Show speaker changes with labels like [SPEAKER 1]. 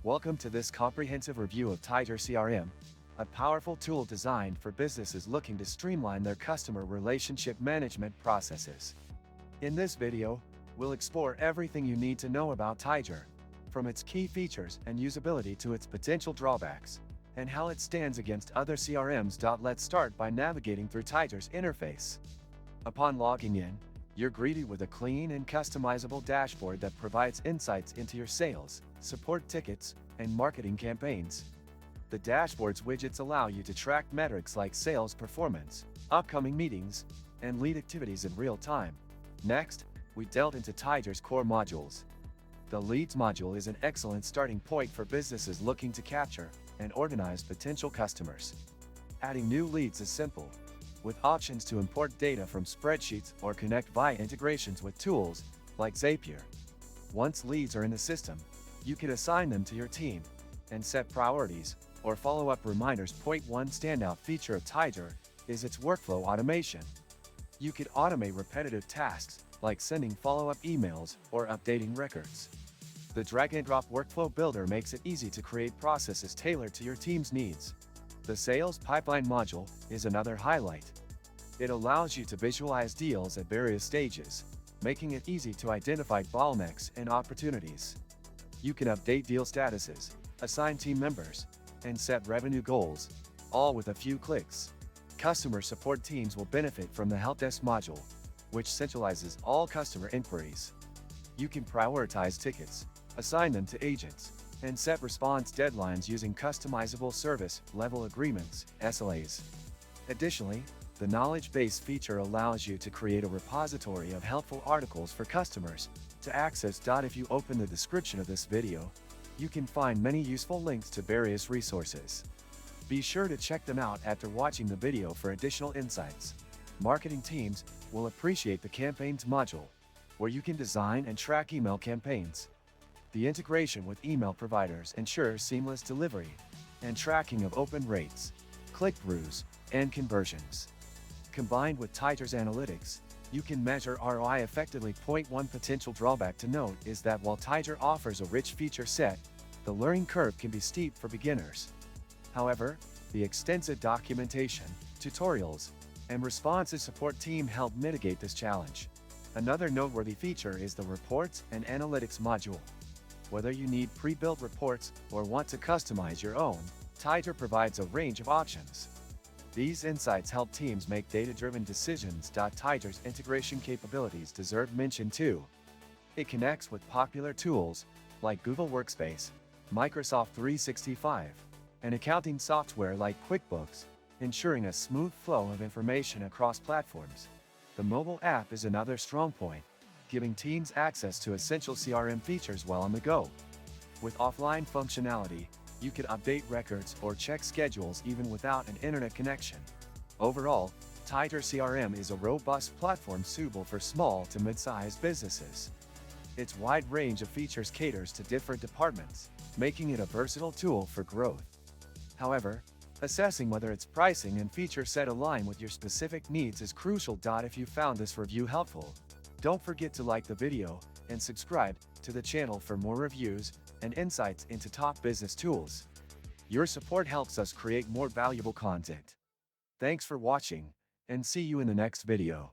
[SPEAKER 1] Welcome to this comprehensive review of Vtiger CRM, a powerful tool designed for businesses looking to streamline their customer relationship management processes. In this video, we'll explore everything you need to know about Vtiger, from its key features and usability to its potential drawbacks, and how it stands against other CRMs. Let's start by navigating through Vtiger's interface. Upon logging in, you're greeted with a clean and customizable dashboard that provides insights into your sales, support tickets, and marketing campaigns. The dashboard's widgets allow you to track metrics like sales performance, upcoming meetings, and lead activities in real time. Next, we delved into Vtiger's core modules. The Leads module is an excellent starting point for businesses looking to capture and organize potential customers. Adding new leads is simple, with options to import data from spreadsheets or connect via integrations with tools like Zapier. Once leads are in the system, you can assign them to your team and set priorities or follow-up reminders. One standout feature of Vtiger is its workflow automation. You can automate repetitive tasks like sending follow-up emails or updating records. The drag-and-drop workflow builder makes it easy to create processes tailored to your team's needs. The sales pipeline module is another highlight. It allows you to visualize deals at various stages, making it easy to identify bottlenecks and opportunities. You can update deal statuses, assign team members, and set revenue goals, all with a few clicks. Customer support teams will benefit from the help desk module, which centralizes all customer inquiries. You can prioritize tickets, assign them to agents, and set response deadlines using customizable service level agreements, SLAs. Additionally, the knowledge base feature allows you to create a repository of helpful articles for customers to access. If you open the description of this video, you can find many useful links to various resources. Be sure to check them out after watching the video for additional insights. Marketing teams will appreciate the Campaigns module, where you can design and track email campaigns. The integration with email providers ensures seamless delivery and tracking of open rates, click-throughs, and conversions. Combined with Vtiger's analytics, you can measure ROI effectively. One potential drawback to note is that while Vtiger offers a rich feature set, the learning curve can be steep for beginners. However, the extensive documentation, tutorials, and responsive support team help mitigate this challenge. Another noteworthy feature is the Reports and Analytics module. Whether you need pre-built reports or want to customize your own, Vtiger provides a range of options. These insights help teams make data-driven decisions. Vtiger's integration capabilities deserve mention too. It connects with popular tools like Google Workspace, Microsoft 365, and accounting software like QuickBooks, ensuring a smooth flow of information across platforms. The mobile app is another strong point, giving teams access to essential CRM features while on the go. With offline functionality, you can update records or check schedules even without an internet connection. Overall, Vtiger CRM is a robust platform suitable for small to mid-sized businesses. Its wide range of features caters to different departments, making it a versatile tool for growth. However, assessing whether its pricing and feature set align with your specific needs is crucial. If you found this review helpful, don't forget to like the video and subscribe to the channel for more reviews and insights into top business tools. Your support helps us create more valuable content. Thanks for watching, and see you in the next video.